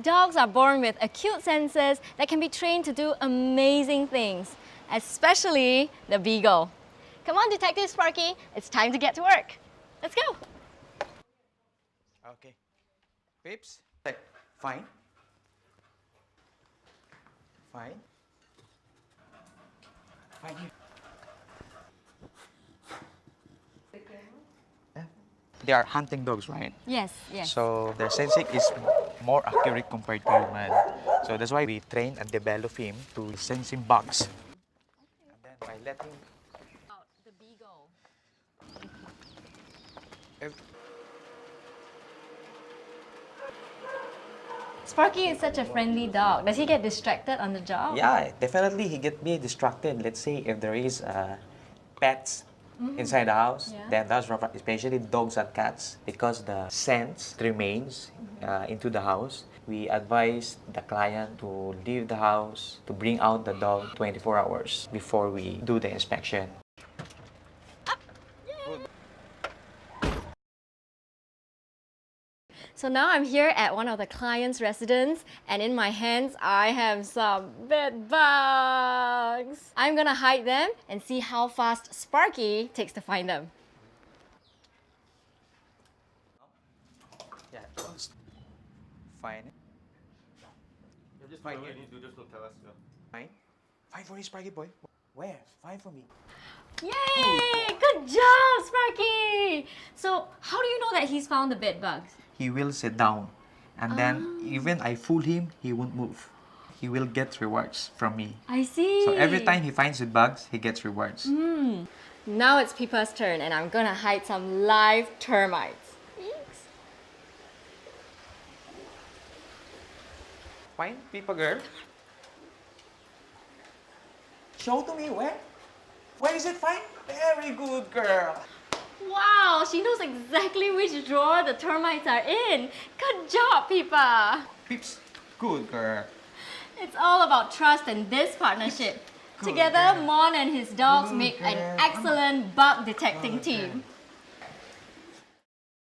Dogs are born with acute senses that can be trained to do amazing things, especially the beagle. Come on, Detective Sparky, it's time to get to work. Let's go. Okay. Pips? Like, fine. Fine. Fine here. They are hunting dogs, right? Yes, yes. So their sensing is more accurate compared to human. So that's why we train and develop him to sensing bugs. And then by letting The beagle. ev- Sparky is such a friendly dog. Does he get distracted on the job? yeah, definitely he get me distracted. Let's say if there is pets inside the house, Yeah. then that's especially dogs and cats, because the scent remains into the house. We advise the client to leave the house, to bring out the dog 24 hours before we do the inspection. So now I'm here at one of the client's residence, and in my hands I have some bed bugs. I'm gonna hide them and see how fast Sparky takes to find them. Yeah, fine. Yeah, just Fine whatever here. you need to just don't tell us. Yeah. Fine. Fine for you, Sparky boy. Where? Fine for me. Yay! Good job, Sparky! So how do you know that he's found the bed bugs? He will sit down, and then even I fool him, he won't move. He will get rewards from me. I see. So every time he finds the bugs, he gets rewards. Now it's Pippa's turn, and I'm gonna hide some live termites. Thanks. Fine, Pippa girl. Show to me where. Where is it fine? Very good girl. Wow, she knows exactly which drawer the termites are in. Good job, Pippa. Pips, good girl. It's all about trust and this partnership. Good Together, girl. Mon and his dogs Good make an girl. excellent bug detecting team.